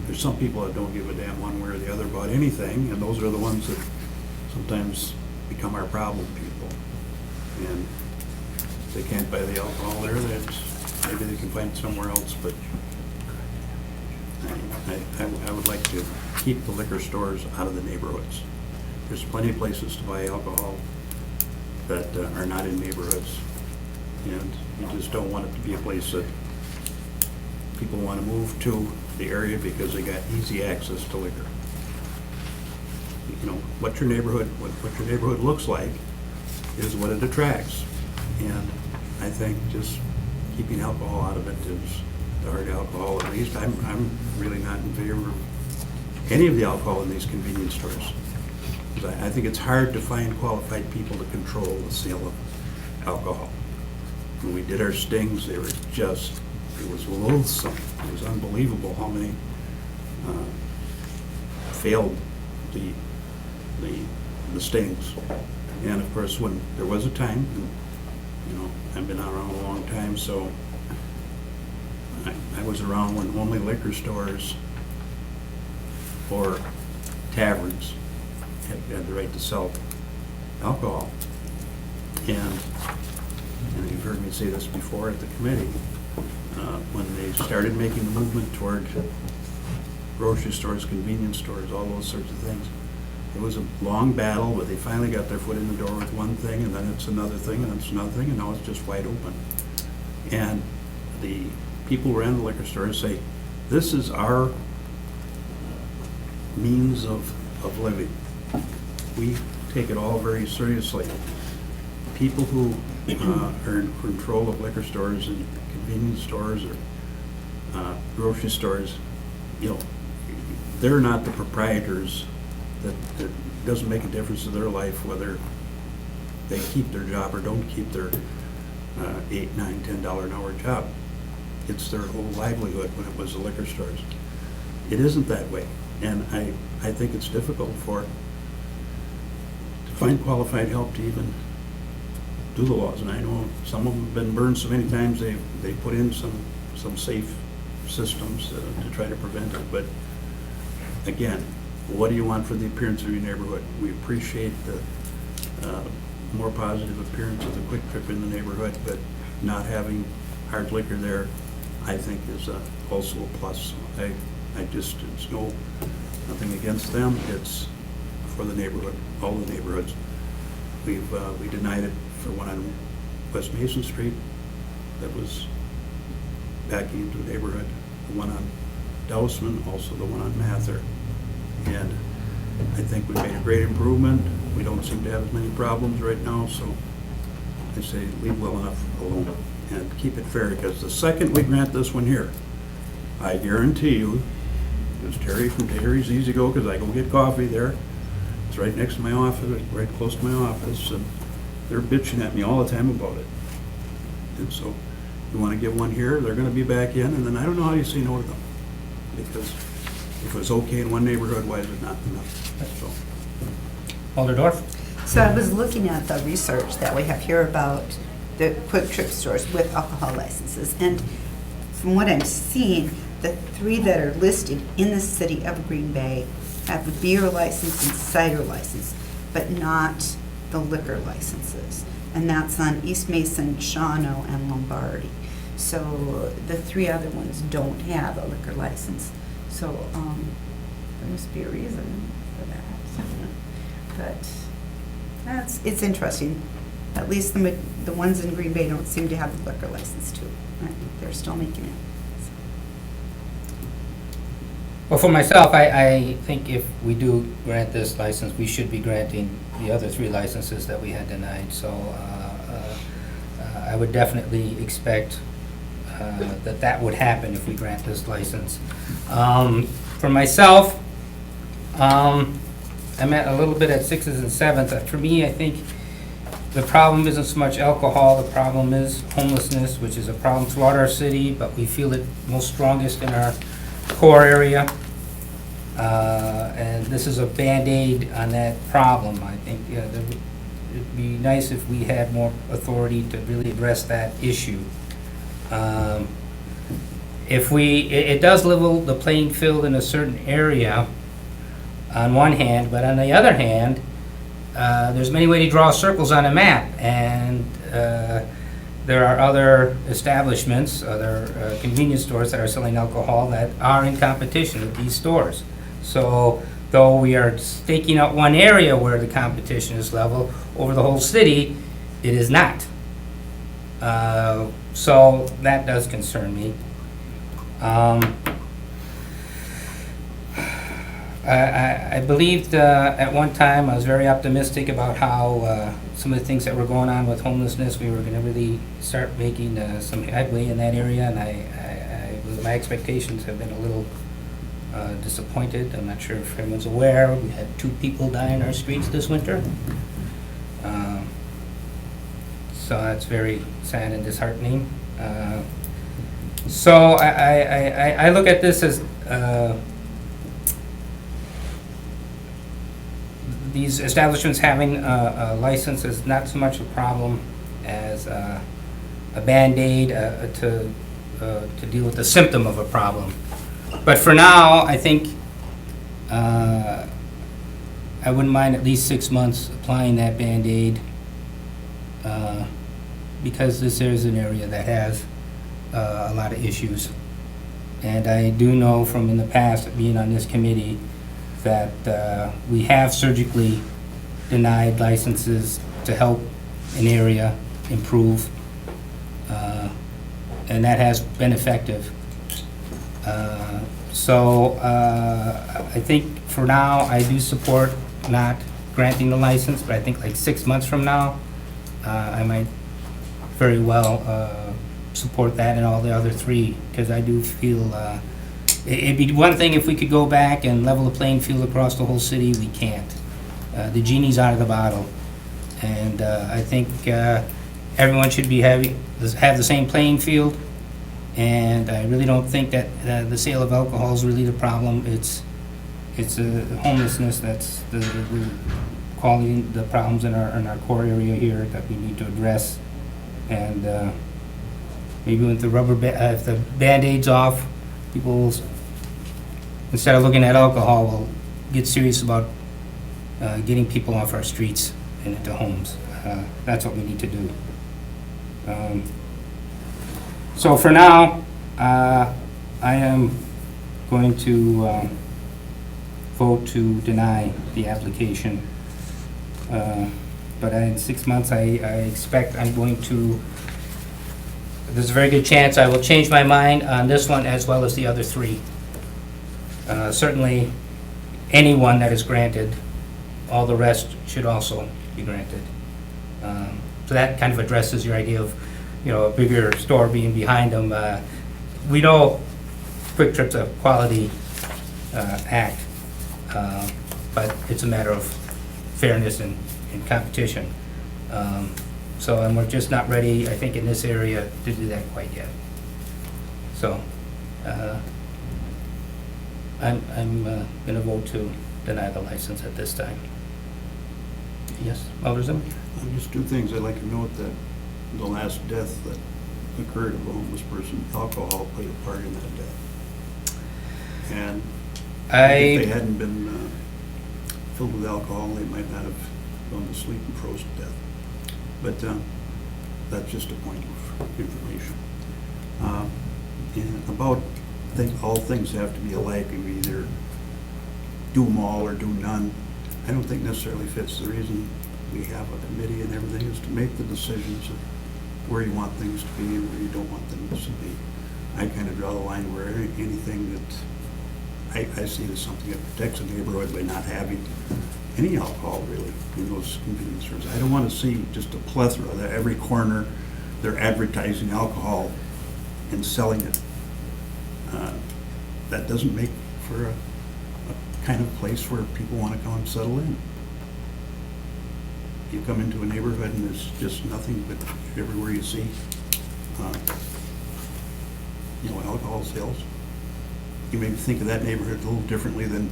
there's some people that don't give a damn one way or the other about anything, and those are the ones that sometimes become our problem people. And if they can't buy the alcohol there, maybe they can find it somewhere else, but I would like to keep the liquor stores out of the neighborhoods. There's plenty of places to buy alcohol that are not in neighborhoods, and you just don't want it to be a place that people want to move to the area because they got easy access to liquor. What your neighborhood looks like is what it attracts, and I think just keeping alcohol out of it is the hard alcohol. At least I'm really not in favor of any of the alcohol in these convenience stores. I think it's hard to find qualified people to control the sale of alcohol. When we did our stings, it was loathsome. It was unbelievable how many failed the stings. And of course, when there was a time, I've been around a long time, so I was around when only liquor stores or taverns had the right to sell alcohol. And you've heard me say this before at the committee, when they started making the movement toward grocery stores, convenience stores, all those sorts of things, it was a long battle, but they finally got their foot in the door with one thing, and then it's another thing, and it's another thing, and now it's just wide open. And the people who ran the liquor stores say, this is our means of living. We take it all very seriously. People who are in control of liquor stores and convenience stores or grocery stores, they're not the proprietors. That doesn't make a difference to their life whether they keep their job or don't keep their $8, $9, $10 an hour job. It's their whole livelihood when it was the liquor stores. It isn't that way, and I think it's difficult to find qualified help to even do the laws. And I know some of them have been burned so many times they put in some safe systems to try to prevent it. But again, what do you want for the appearance of your neighborhood? We appreciate the more positive appearance of the Quick Trip in the neighborhood, but not having hard liquor there, I think, is also a plus. It's nothing against them. It's for the neighborhood, all the neighborhoods. We denied it for one on West Mason Street that was backing into the neighborhood, the one on Dousman, also the one on Mather. And I think we made a great improvement. We don't seem to have as many problems right now, so I say leave well enough alone and keep it fair, because the second we grant this one here, I guarantee you, because Terry from Terry's Easy Go, because I go get coffee there, it's right next to my office, right close to my office, and they're bitching at me all the time about it. And so, you want to get one here, they're going to be back in, and then I don't know how you say no to them. Because if it's okay in one neighborhood, why is it not enough? So, Alder Dorf? So I was looking at the research that we have here about the Quick Trip stores with alcohol licenses. And from what I'm seeing, the 3 that are listed in the city of Green Bay have a beer license and cider license, but not the liquor licenses. And that's on East Mason, Shawano, and Lombardy. So the 3 other ones don't have a liquor license. So there must be a reason for that. But it's interesting. At least the ones in Green Bay don't seem to have the liquor license too. I think they're still making it. Well, for myself, I think if we do grant this license, we should be granting the other 3 licenses that we had denied. So I would definitely expect that would happen if we grant this license. For myself, I'm at a little bit at 6s and 7s. For me, I think the problem isn't so much alcohol, the problem is homelessness, which is a problem throughout our city, but we feel it most strongest in our core area. And this is a Band-Aid on that problem. I think it'd be nice if we had more authority to really address that issue. It does level the playing field in a certain area on one hand, but on the other hand, there's many ways to draw circles on a map, and there are other establishments, other convenience stores that are selling alcohol that are in competition with these stores. So though we are staking out one area where the competition is level, over the whole city, it is not. So that does concern me. I believed at one time, I was very optimistic about how some of the things that were going on with homelessness, we were going to really start making some headway in that area, and my expectations have been a little disappointed. I'm not sure if everyone's aware, we had 2 people die in our streets this winter. So that's very sad and disheartening. So I look at this as these establishments having a license is not so much a problem as a Band-Aid to deal with the symptom of a problem. But for now, I think I wouldn't mind at least 6 months applying that Band-Aid because this is an area that has a lot of issues. And I do know from in the past, being on this committee, that we have surgically denied licenses to help an area improve, and that has been effective. So I think for now, I do support not granting the license, but I think like 6 months from now, I might very well support that and all the other 3, because I do feel it'd be one thing if we could go back and level the playing field across the whole city. We can't. The genie's out of the bottle, and I think everyone should be have the same playing field. And I really don't think that the sale of alcohol is really the problem. It's homelessness that's causing the problems in our core area here that we need to address. And maybe with the if the Band-Aid's off, people will, instead of looking at alcohol, will get serious about getting people off our streets and into homes. That's what we need to do. So for now, I am going to vote to deny the application. But in 6 months, I expect I'm going to, there's a very good chance I will change my mind on this one as well as the other three. Certainly, anyone that is granted, all the rest should also be granted. So that kind of addresses your idea of, a bigger store being behind them. We know Quick Trip's a quality act, but it's a matter of fairness and competition. And we're just not ready, I think, in this area to do that quite yet. So, I'm gonna vote to deny the license at this time. Yes, Alder Zimmer? Just two things. I'd like to note that the last death that occurred of a homeless person, alcohol played a part in that death. And if they hadn't been filled with alcohol, they might not have gone to sleep and froze to death. But that's just a point of information. And about, I think all things have to be alike. You either do them all or do none. I don't think necessarily fits. The reason we have a committee and everything is to make the decisions of where you want things to be and where you don't want things to be. I kind of draw the line where anything that I see as something that protects a neighborhood by not having any alcohol really in those convenience stores. I don't want to see just a plethora that every corner they're advertising alcohol and selling it. That doesn't make for a kind of place where people want to come and settle in. You come into a neighborhood and there's just nothing but everywhere you see, alcohol sales. You maybe think of that neighborhood a little differently than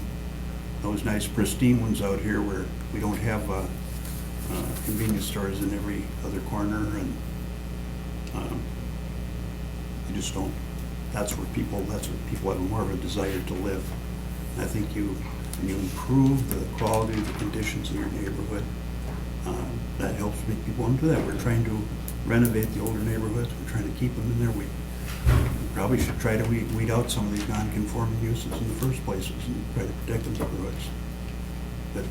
those nice pristine ones out here where we don't have convenience stores in every other corner, and you just don't. That's where people have more of a desire to live. And I think when you improve the quality of the conditions of your neighborhood, that helps make people want to do that. We're trying to renovate the older neighborhoods. We're trying to keep them in there. We probably should try to weed out some of these non-conforming uses in the first places and try to protect the neighborhoods. But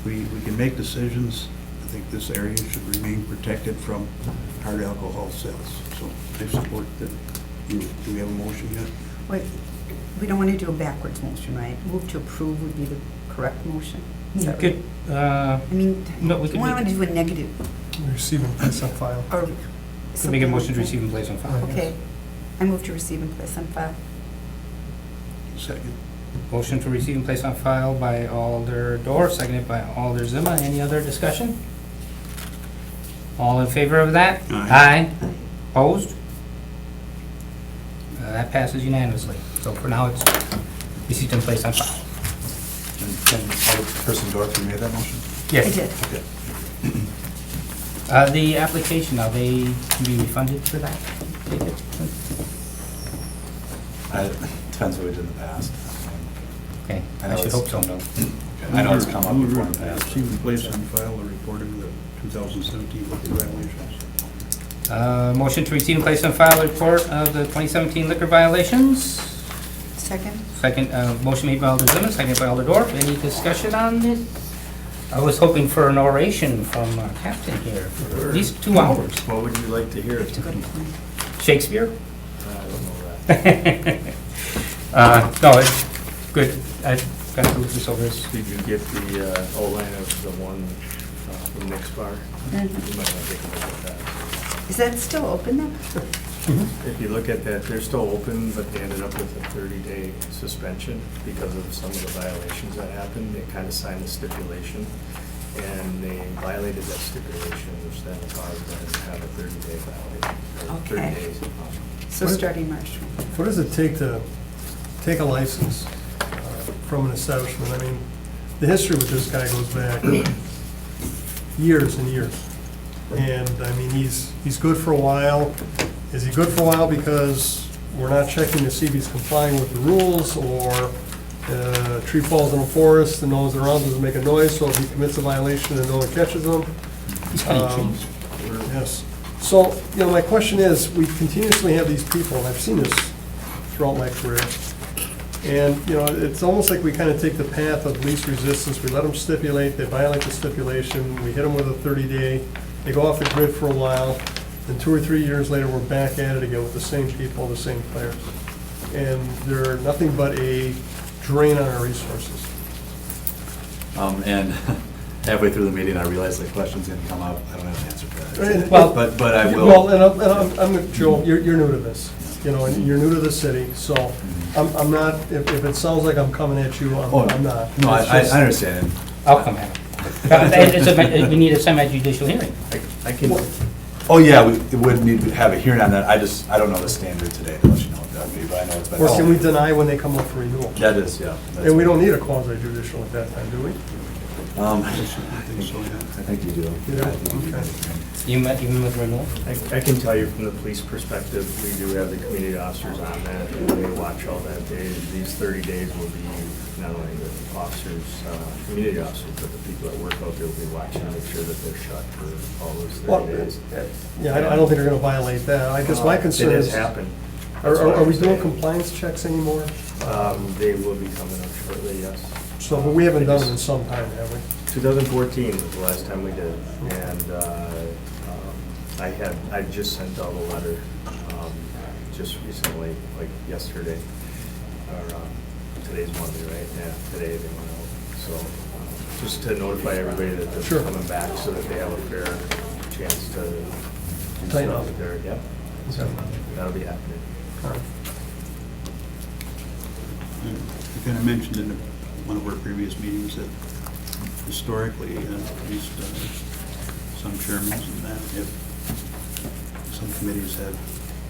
we can make decisions. I think this area should remain protected from hard alcohol sales. So I support that. Do we have a motion yet? Wait, we don't want to do a backwards motion, right? Move to approve would be the correct motion. Is that right? I mean, No, we could why make- don't we do a negative? Receive and place on file. Or Could make a something motion to like receive and place on file. that? Okay. I move to receive and place on file. Second. Motion to receive and place on file by Alder Dorf, seconded by Alder Zima. Any other discussion? All in favor of that? Aye. Opposed? That passes unanimously. So for now, it's received and placed on file. And Alderperson Dorf, you made that motion? Yes. I did. Okay. The application, are they can be refunded for that? Take it? Depends what we did in the past. Okay, I know I should it's- hope so, no. I know it's come up before in the past. Receive and place on file the report of the 2017 liquor violations. Motion to receive and place on file the report of the 2017 liquor violations. Second? Second, motion made by Alder Zima, seconded by Alder Dorf. Any discussion on this? I was hoping for an oration from Captain here for at least 2 hours. What would you like to hear? To go to plan. Shakespeare? I don't know that. No, it's good. I've got to move this over. Did you get the outline of the one from Nick's Bar? You might want to take a look at that. Is that still open then? If you look at that, they're still open, but they ended up with a 30-day suspension because of some of the violations that happened. They kind of signed the stipulation, and they violated that stipulation, which then caused them to have a 30-day violation. or 30 Okay. days. So starting March 20th. What does it take to take a license from an establishment? I mean, the history with this guy goes back years and years. And, I mean, he's good for a while. Is he good for a while because we're not checking to see if he's complying with the rules, or a tree falls in a forest and no one's around, doesn't make a noise, so if he commits a violation and no one catches him? Yes. So, my question is, we continuously have these people, and I've seen this throughout my career, And, you know, it's almost like we kind of take the path of least resistance. We let them stipulate, they violate the stipulation, we hit them with a 30-day, they go off the grid for a while, then 2 or 3 years later, we're back at it again with the same people, the same players. And they're nothing but a drain on our resources. And halfway through the meeting, I realized the question's gonna come up. I don't have an answer for that. Right. Well- But I will. Well, and I'm, Joe, you're new to this, you know, and you're new to the city, so I'm not, if it sounds like I'm coming at you, Oh, I'm not. No, It's I just- understand. I'll come at it. We need a semi-judicial hearing. I can, Oh, yeah, we would need to have a hearing on that. I don't know the standard today to let you know what that would be, but I know it's been. Or can we deny when they come up for renewal? That is, yeah. And we don't need a quasi-judicial at that time, do we? I think so, yeah. think you do. You do? I think you do. Okay. You met even with renewal? I can tell you from the police perspective, we do have the community officers on that, and they watch all that. These 30 days will be not only the officers, community officers, but the people that work out there will be watching to make sure that they're shut for all those Well, 30 days. yeah, I don't think they're gonna violate that. I guess my concern It is, has happened. are we doing compliance checks anymore? They will be coming up shortly, yes. So, but we haven't done it in some time, have we? 2014 was the last time we did, and I just sent out a letter just recently, like yesterday, or today's Monday, right? Yeah, today they went out. So just to notify everybody that they're Sure. coming back so that they have a fair chance to do Tighten stuff up. there. Yep, so Okay. that'll be happening. All right. You kind of mentioned in one of our previous meetings that historically, at least some chairmen and that, if some committees have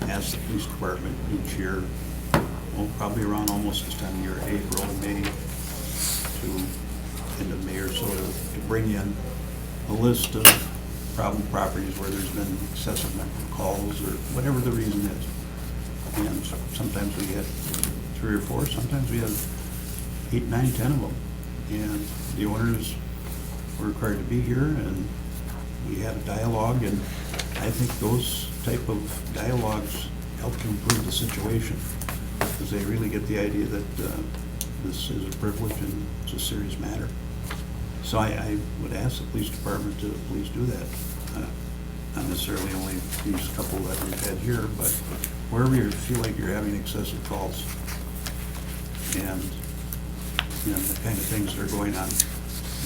asked the police department each year, well, probably around almost this time of year, April, May, to end of May or so, to bring in a list of problem properties where there's been excessive number of calls or whatever the reason is. And sometimes we get 3 or 4, sometimes we have 8, 9, 10 of them. And the owners were required to be here, and we had a dialogue, and I think those type of dialogues help to improve the situation, because they really get the idea that this is a privilege and it's a serious matter. So I would ask the police department to please do that. Not necessarily only these couple that we've had here, but wherever you feel like you're having excessive calls and, you know, the kind of things that are going on.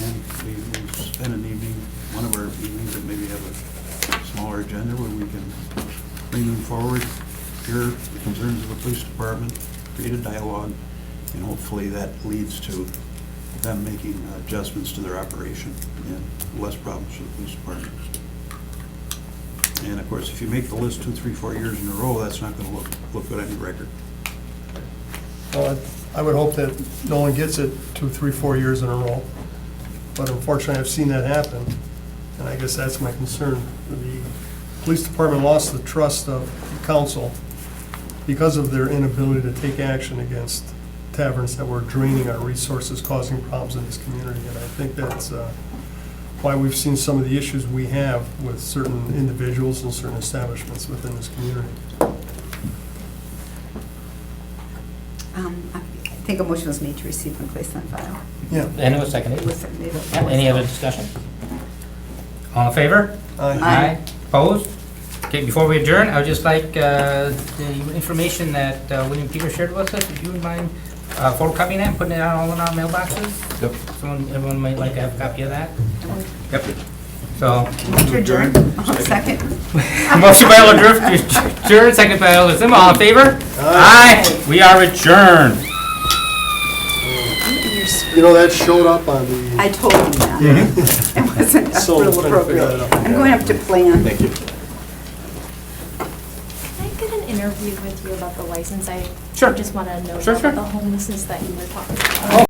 And we spend an evening, one of our evenings, that maybe have a smaller agenda where we can bring them forward, hear the concerns of the police department, create a dialogue, and hopefully that leads to them making adjustments to their operation and less problems for the police department. And of course, if you make the list 2, 3, 4 years in a row, that's not going to look good on your record. Well, I would hope that no one gets it 2, 3, 4 years in a row. But unfortunately, I've seen that happen, and I guess that's my concern. The police department lost the trust of the council because of their inability to take action against taverns that were draining our resources, causing problems in this community. And I think that's why we've seen some of the issues we have with certain individuals and certain establishments within this community. I think a motion was made to receive and place on file. Yeah. And it was seconded. It was seconded. Yeah, any other discussion? All in favor? Aye. Opposed? Okay, before we adjourn, I would just like the information that William Peter shared with us, if you would mind photocopying that and putting it out all in our mailboxes? Yep. Everyone might like to have a copy of that? Yep. So, To adjourn? Second. motion by Alder Drift to adjourn, second by Alder Zima, all in favor? Aye. We are adjourned. You know, that showed up on the... I told him that. It wasn't So real trying to figure appropriate. that out. I'm going up to plan. Thank you. Can I get an interview with you about the license? I Sure. just want to know Sure, about sure. the homelessness that you were talking about.